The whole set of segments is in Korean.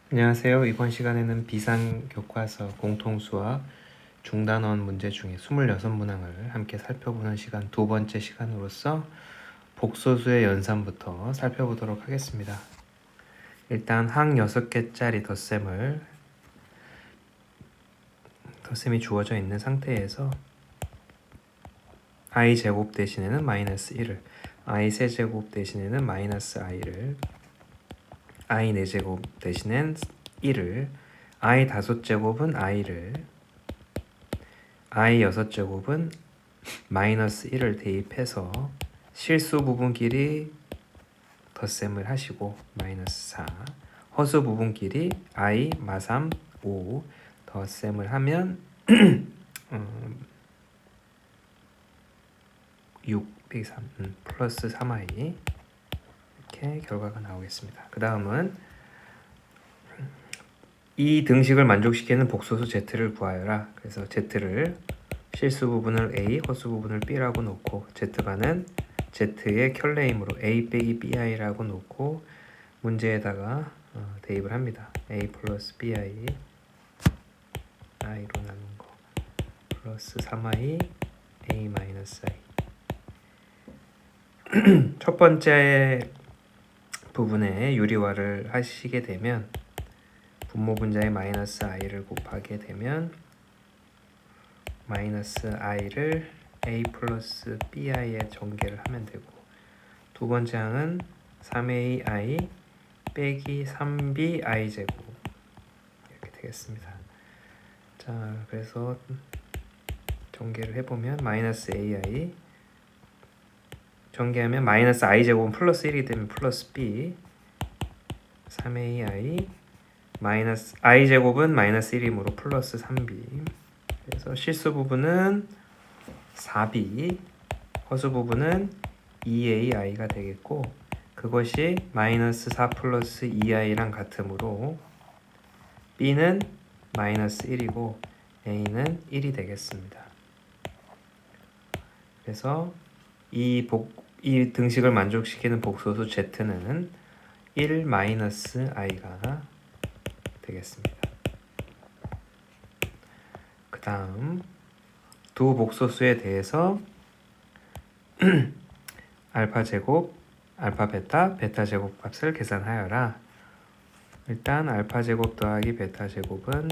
안녕하세요. 이번 시간에는 비상교과서 공통수학 중단원 문제 중에 26문항을 함께 살펴보는 시간 두 번째 시간으로서 복소수의 연산부터 살펴보도록 하겠습니다. 일단 항 6개짜리 덧셈이 주어져 있는 상태에서 i제곱 대신에는 마이너스 1을, i세제곱 대신에는 마이너스 i를, i4제곱 대신엔 1을, i5제곱은 i를, i6제곱은 마이너스 1을 대입해서 실수 부분끼리 덧셈을 하시고 마이너스 4, 허수 부분끼리 i, 마삼, 5 덧셈을 하면 6 빼기 3 플러스 3i 이렇게 결과가 나오겠습니다. 그 다음은 이 등식을 만족시키는 복소수 z를 구하여라. 그래서 z를 실수 부분을 a, 허수 부분을 b라고 놓고 z바는 z의 켤레임으로 a 빼기 bi라고 놓고 문제에다가 대입을 합니다. a 플러스 bi i로 나눈 거 플러스 3i a 마이너스 i. 첫 번째 부분에 유리화를 하시게 되면 분모 분자에 마이너스 i를 곱하게 되면 마이너스 i를 a 플러스 bi에 전개를 하면 되고, 두 번째 항은 3ai 빼기 3b i 제곱 이렇게 되겠습니다. 자, 그래서 전개를 해보면 마이너스 ai 전개하면 마이너스 i 제곱은 플러스 1이 되면 플러스 b, 3ai 마이너스 i 제곱은 마이너스 1이므로 플러스 3b. 그래서 실수 부분은 4b, 허수 부분은 2ai가 되겠고, 그것이 마이너스 4 플러스 2i랑 같으므로 b는 마이너스 1이고 a는 1이 되겠습니다. 그래서 이 등식을 만족시키는 복소수 z는 1 마이너스 i가 되겠습니다. 그 다음 두 복소수에 대해서 알파 제곱, 알파 베타, 베타 제곱 값을 계산하여라. 일단 알파 제곱 더하기 베타 제곱은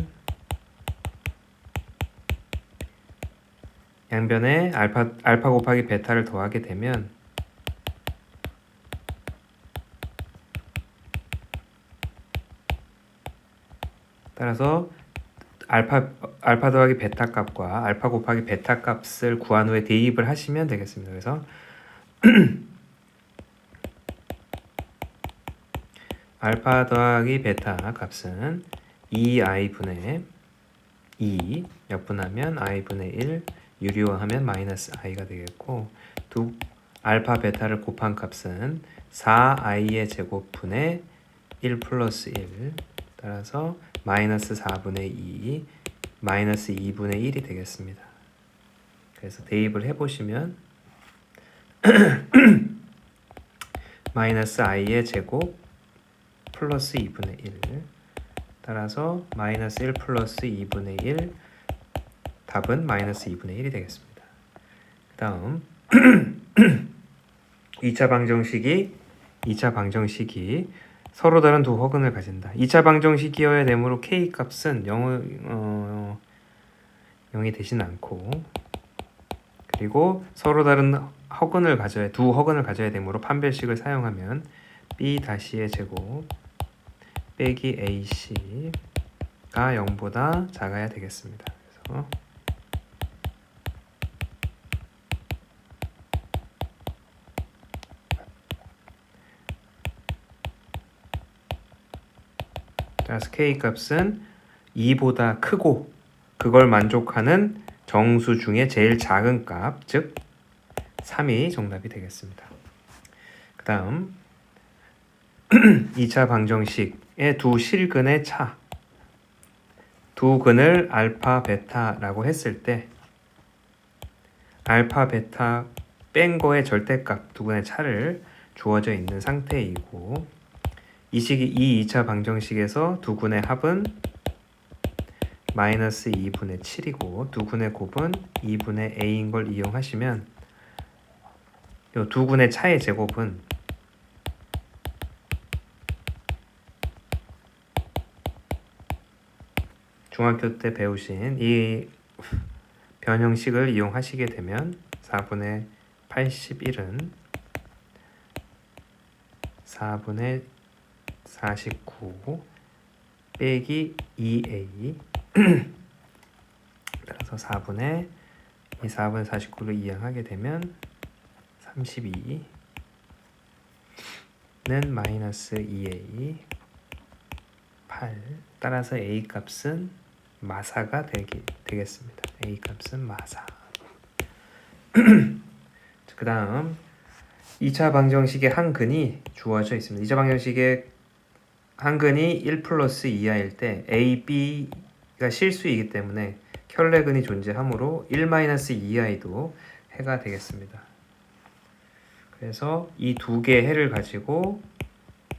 양변에 알파 곱하기 베타를 더하게 되면 따라서 알파 더하기 베타 값과 알파 곱하기 베타 값을 구한 후에 대입을 하시면 되겠습니다. 그래서 알파 더하기 베타 값은 2i분의 2 역분하면 i분의 1 유리화하면 마이너스 i가 되겠고, 알파 베타를 곱한 값은 4i의 제곱분의 1 플러스 1, 따라서 마이너스 4분의 2 마이너스 2분의 1이 되겠습니다. 그래서 대입을 해보시면 마이너스 i의 제곱 플러스 2분의 1, 따라서 마이너스 1 플러스 2분의 1, 답은 마이너스 2분의 1이 되겠습니다. 그 다음 2차 방정식이 서로 다른 두 허근을 가진다. 2차 방정식이어야 되므로 k 값은 0이 되진 않고, 그리고 서로 다른 두 허근을 가져야 되므로 판별식을 사용하면 b-의 제곱 빼기 ac가 0보다 작아야 되겠습니다. 그래서 k 값은 2보다 크고 그걸 만족하는 정수 중에 제일 작은 값, 즉 3이 정답이 되겠습니다. 그 다음 2차 방정식의 두 실근의 차, 두 근을 알파 베타라고 했을 때 알파 베타 뺀 거의 절대값 두 근의 차를 주어져 있는 상태이고, 이 2차 방정식에서 두근의 합은 마이너스 2분의 7이고 두근의 곱은 2분의 a인 걸 이용하시면 이 두근의 차의 제곱은 중학교 때 배우신 이 변형식을 이용하시게 되면 4분의 81은 4분의 49 빼기 2a 따라서 4분의 49를 이항하게 되면 32는 마이너스 2a 8 따라서 a 값은 마사가 되겠습니다. a 값은 마사. 그 다음 2차 방정식의 한근이 주어져 있습니다. 2차 방정식의 한근이 1 플러스 2하일 때 a, b가 실수이기 때문에 켤레근이 존재하므로 1 마이너스 2i도 해가 되겠습니다. 그래서 이 두 개의 해를 가지고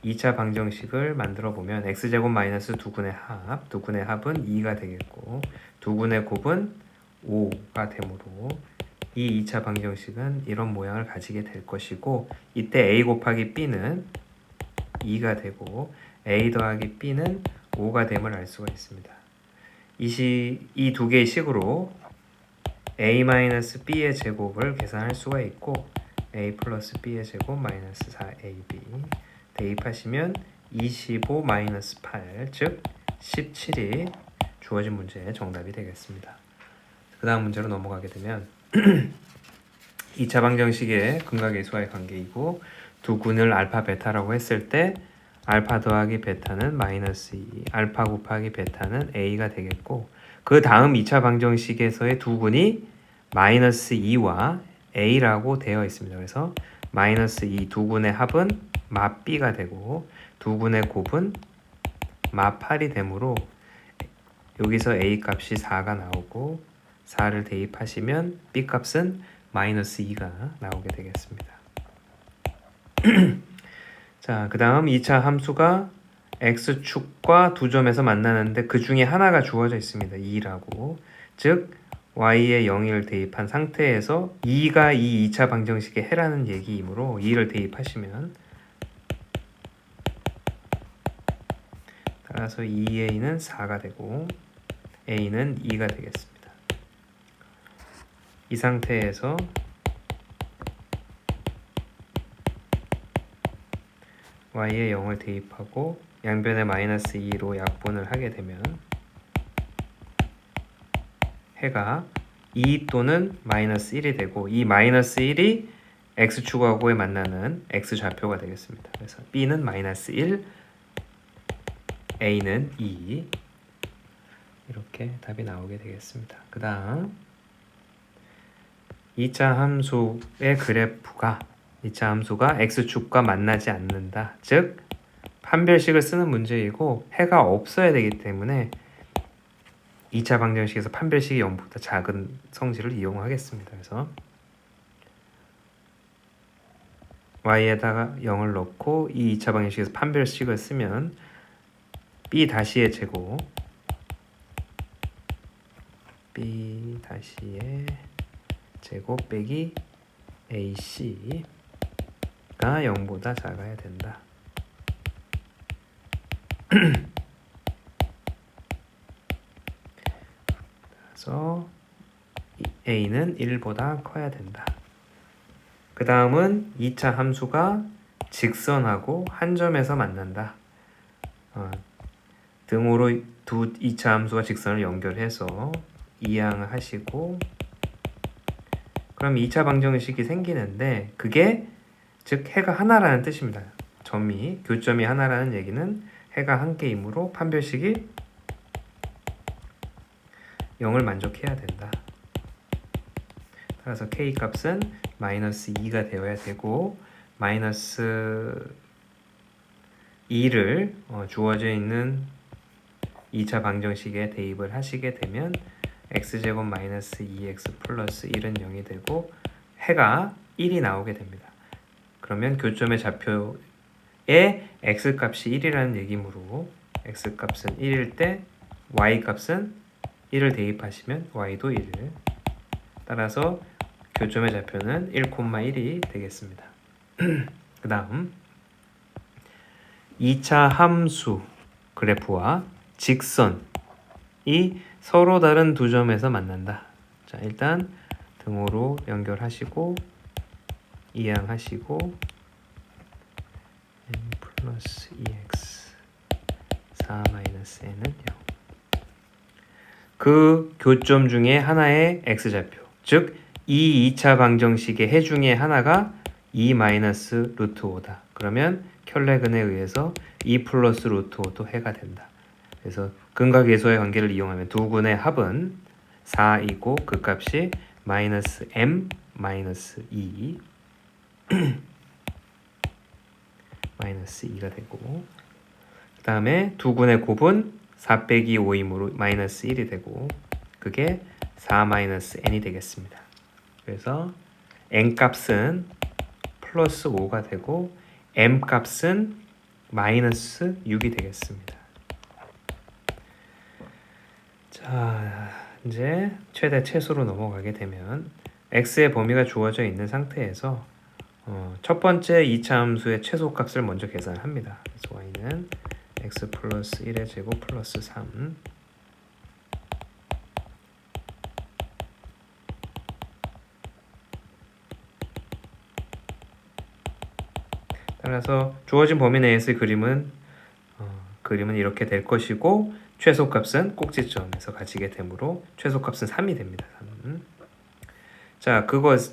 2차 방정식을 만들어 보면 x제곱 마이너스 두근의 합은 2가 되겠고 두근의 곱은 5가 되므로 이 2차 방정식은 이런 모양을 가지게 될 것이고 이때 a 곱하기 b는 2가 되고 a 더하기 b는 5가 됨을 알 수가 있습니다. 이 두 개의 식으로 a-b의 제곱을 계산할 수가 있고 a 플러스 b의 제곱 마이너스 4ab 대입하시면 25 마이너스 8 즉 17이 주어진 문제의 정답이 되겠습니다. 그 다음 문제로 넘어가게 되면 2차 방정식의 근과 계수와의 관계이고 두 근을 알파 베타라고 했을 때 알파 더하기 베타는 마이너스 2 알파 곱하기 베타는 a가 되겠고 그 다음 2차 방정식에서의 두 근이 마이너스 2와 a라고 되어 있습니다. 그래서 마이너스 2 두 근의 합은 마 b가 되고 두 근의 곱은 마 8이 되므로 여기서 a 값이 4가 나오고 4를 대입하시면 b 값은 마이너스 2가 나오게 되겠습니다. 자, 그 다음 2차 함수가 x축과 두 점에서 만나는데 그 중에 하나가 주어져 있습니다. 2라고. 즉 y에 0을 대입한 상태에서 2가 이 2차 방정식의 해라는 얘기이므로 2를 대입하시면 따라서 2a는 4가 되고 a는 2가 되겠습니다. 이 상태에서 y에 0을 대입하고 양변에 마이너스 2로 약분을 하게 되면 해가 2 또는 마이너스 1이 되고 이 마이너스 1이 x축하고에 만나는 x좌표가 되겠습니다. 그래서 b는 마이너스 1, a는 2 이렇게 답이 나오게 되겠습니다. 그 다음 2차 함수의 그래프가 2차 함수가 x축과 만나지 않는다. 즉 판별식을 쓰는 문제이고 해가 없어야 되기 때문에 2차 방정식에서 판별식이 0보다 작은 성질을 이용하겠습니다. 그래서 y에다가 0을 넣고 이 2차 방정식에서 판별식을 쓰면 b 다시의 제곱 b 다시의 제곱 빼기 ac가 0보다 작아야 된다. 그래서 a는 1보다 커야 된다. 그 다음은 2차 함수가 직선하고 한 점에서 만난다. 등호로 두 2차 함수가 직선을 연결해서 이항을 하시고 그럼 2차 방정식이 생기는데 그게 즉 해가 하나라는 뜻입니다. 교점이 하나라는 얘기는 해가 한 개이므로 판별식이 0을 만족해야 된다. 따라서 k 값은 마이너스 2가 되어야 되고 마이너스 2를 주어져 있는 2차 방정식에 대입을 하시게 되면 x제곱 마이너스 2x 플러스 1은 0이 되고 해가 1이 나오게 됩니다. 그러면 교점의 좌표 x 값이 1이라는 얘기므로 x 값은 1일 때 y 값은 1을 대입하시면 y도 1. 따라서 교점의 좌표는 1,1이 되겠습니다. 그 다음 2차 함수 그래프와 직선이 서로 다른 두 점에서 만난다. 자, 일단 등호로 연결하시고 이항하시고 n 플러스 2x 4 마이너스 n은 0. 그 교점 중에 하나의 x좌표, 즉 이 2차 방정식의 해 중에 하나가 2 마이너스 루트 5다. 그러면 켈레근에 의해서 2 플러스 루트 5도 해가 된다. 그래서 근과 계수의 관계를 이용하면 두 근의 합은 4이고 그 값이 마이너스 m 마이너스 2 마이너스 2가 되고, 그 다음에 두 근의 곱은 4 빼기 5이므로 마이너스 1이 되고, 그게 4 마이너스 n이 되겠습니다. 그래서 n 값은 플러스 5가 되고 m 값은 마이너스 6이 되겠습니다. 자, 이제 최대 최소로 넘어가게 되면 x의 범위가 주어져 있는 상태에서 첫 번째 2차 함수의 최소값을 먼저 계산합니다. 그래서 y는 x 플러스 1의 제곱 플러스 3. 따라서 주어진 범위 내에서의 그림은 이렇게 될 것이고, 최소값은 꼭지점에서 가지게 되므로 최소값은 3이 됩니다. 3. 자, 그것이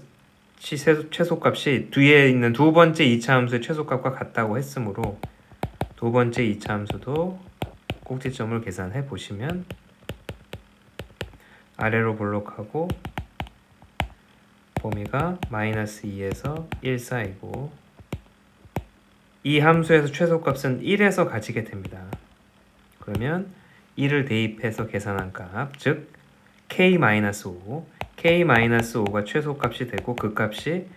최소값이 뒤에 있는 두 번째 2차 함수의 최소값과 같다고 했으므로 두 번째 2차 함수도 꼭지점을 계산해 보시면 아래로 볼록하고 범위가 마이너스 2에서 1 사이고, 이 함수에서 최소값은 1에서 가지게 됩니다. 그러면 1을 대입해서 계산한 값, 즉 k-5, k-5가 최소값이 되고 그 값이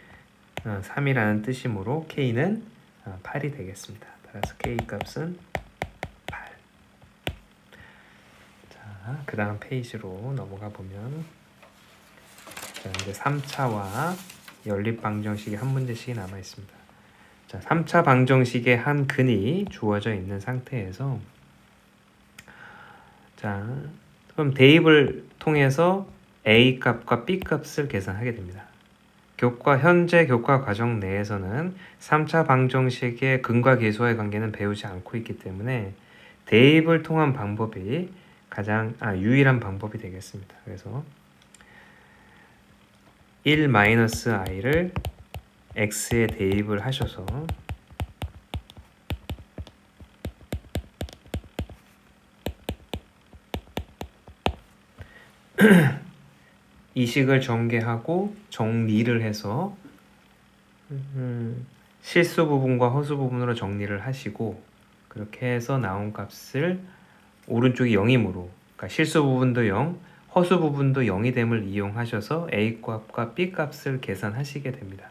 3이라는 뜻이므로 k는 8이 되겠습니다. 따라서 k 값은 8. 자, 그 다음 페이지로 넘어가 보면, 자, 이제 3차와 연립 방정식이 한 문제씩이 남아 있습니다. 자, 3차 방정식의 한 근이 주어져 있는 상태에서, 자, 그럼 대입을 통해서 a 값과 b 값을 계산하게 됩니다. 현재 교과 과정 내에서는 3차 방정식의 근과 계수와의 관계는 배우지 않고 있기 때문에 대입을 통한 방법이 가장 유일한 방법이 되겠습니다. 그래서 1-i를 x에 대입을 하셔서 이 식을 전개하고 정리를 해서 실수 부분과 허수 부분으로 정리를 하시고, 그렇게 해서 나온 값을 오른쪽이 0이므로, 그러니까 실수 부분도 0, 허수 부분도 0이 됨을 이용하셔서 a 값과 b 값을 계산하시게 됩니다.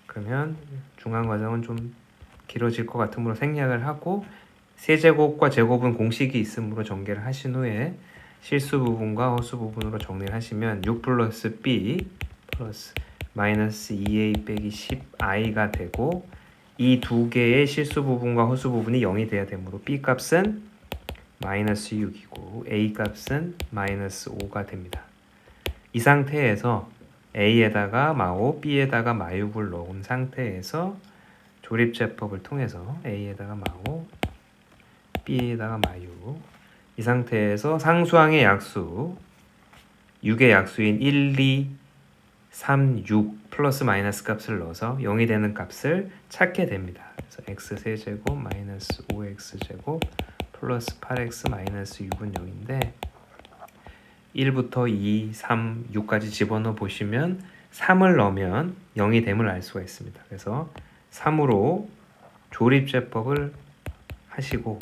그러면 중간 과정은 좀 길어질 것 같으므로 생략을 하고, 세제곱과 제곱은 공식이 있으므로 전개를 하신 후에 실수 부분과 허수 부분으로 정리를 하시면 6 플러스 b 플러스 마이너스 2a 빼기 10i가 되고, 이 두 개의 실수 부분과 허수 부분이 0이 돼야 되므로 b 값은 마이너스 6이고 a 값은 마이너스 5가 됩니다. 이 상태에서 a에다가 마오, b에다가 마육을 넣은 상태에서 조립제법을 통해서 a에다가 마오, b에다가 마육, 이 상태에서 상수항의 약수, 6의 약수인 1, 2, 3, 6 플러스 마이너스 값을 넣어서 0이 되는 값을 찾게 됩니다. 그래서 x 세제곱 마이너스 5x 제곱 플러스 8x 마이너스 6은 0인데 1부터 2, 3, 6까지 집어넣어 보시면 3을 넣으면 0이 됨을 알 수가 있습니다. 그래서 3으로 조립제법을 하시고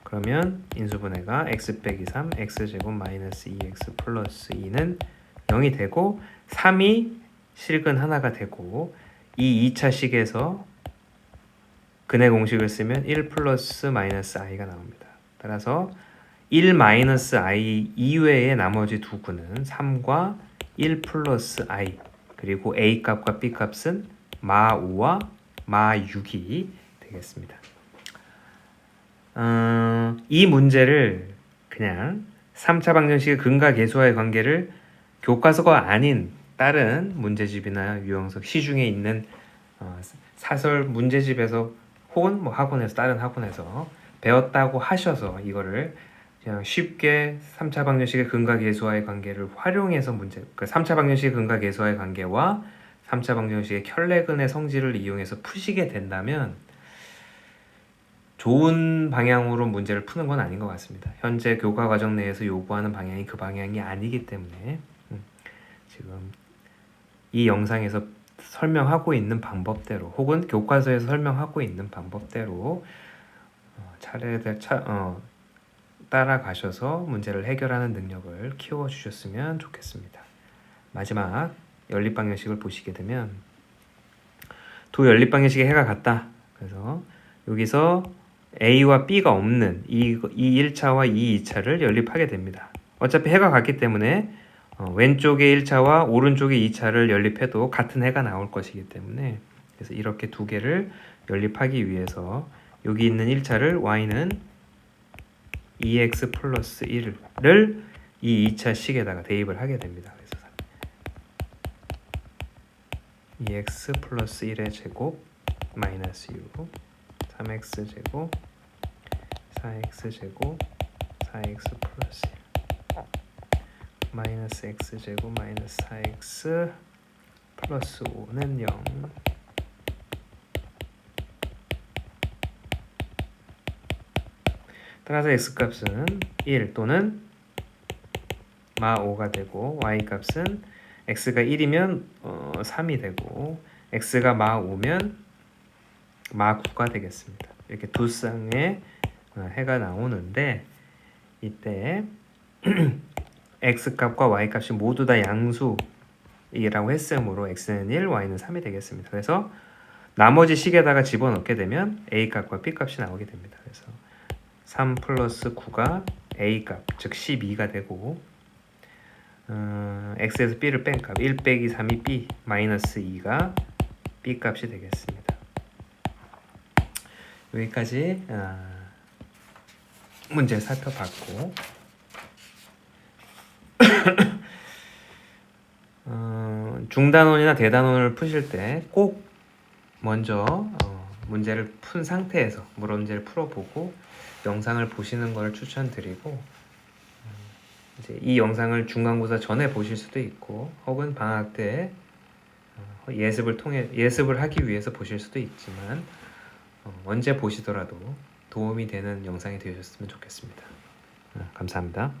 그러면 인수분해가 x 빼기 3, x제곱 마이너스 2x 플러스 2는 0이 되고 3이 실근 하나가 되고 이 2차 식에서 근의 공식을 쓰면 1 플러스 마이너스 i가 나옵니다. 따라서 1 마이너스 i 이외의 나머지 두 근은 3과 1 플러스 i 그리고 a 값과 b 값은 마 5와 마 6이 되겠습니다. 이 문제를 그냥 3차 방정식의 근과 계수와의 관계를 교과서가 아닌 다른 문제집이나 유형석 시중에 있는 사설 문제집에서 혹은 뭐 학원에서 다른 학원에서 배웠다고 하셔서 이거를 그냥 쉽게 3차 방정식의 근과 계수와의 관계를 활용해서 문제, 그 3차 방정식의 근과 계수와의 관계와 3차 방정식의 켤레근의 성질을 이용해서 푸시게 된다면 좋은 방향으로 문제를 푸는 건 아닌 것 같습니다. 현재 교과 과정 내에서 요구하는 방향이 그 방향이 아니기 때문에 지금 이 영상에서 설명하고 있는 방법대로 혹은 교과서에서 설명하고 있는 방법대로 차례대 따라가셔서 문제를 해결하는 능력을 키워주셨으면 좋겠습니다. 마지막 연립방정식을 보시게 되면 두 연립방정식의 해가 같다. 그래서 여기서 A와 B가 없는 이 1차와 이 2차를 연립하게 됩니다. 어차피 해가 같기 때문에 왼쪽의 1차와 오른쪽의 2차를 연립해도 같은 해가 나올 것이기 때문에 그래서 이렇게 두 개를 연립하기 위해서 여기 있는 1차를 y는 2x 플러스 1을 이 2차 식에다가 대입을 하게 됩니다. 그래서 2x 플러스 1의 제곱 마이너스 6 3x 제곱 4x 제곱 4x 플러스 1 마이너스 x 제곱 마이너스 4x 플러스 5는 0 따라서 x값은 1 또는 마 5가 되고 y값은 x가 1이면 3이 되고 x가 마 5면 마 9가 되겠습니다. 이렇게 두 쌍의 해가 나오는데 이때 x값과 y값이 모두 다 양수이라고 했으므로 x는 1, y는 3이 되겠습니다. 그래서 나머지 식에다가 집어넣게 되면 a값과 b값이 나오게 됩니다. 그래서 3 플러스 9가 a값, 즉 12가 되고 x에서 b를 뺀 값, 1 빼기 3이 b, 마이너스 2가 b값이 되겠습니다. 여기까지 문제 살펴봤고 중단원이나 대단원을 푸실 때 꼭 먼저 문제를 푼 상태에서 문제를 풀어보고 영상을 보시는 것을 추천드리고 이제 이 영상을 중간고사 전에 보실 수도 있고 혹은 방학 때 예습을 하기 위해서 보실 수도 있지만 언제 보시더라도 도움이 되는 영상이 되셨으면 좋겠습니다. 감사합니다.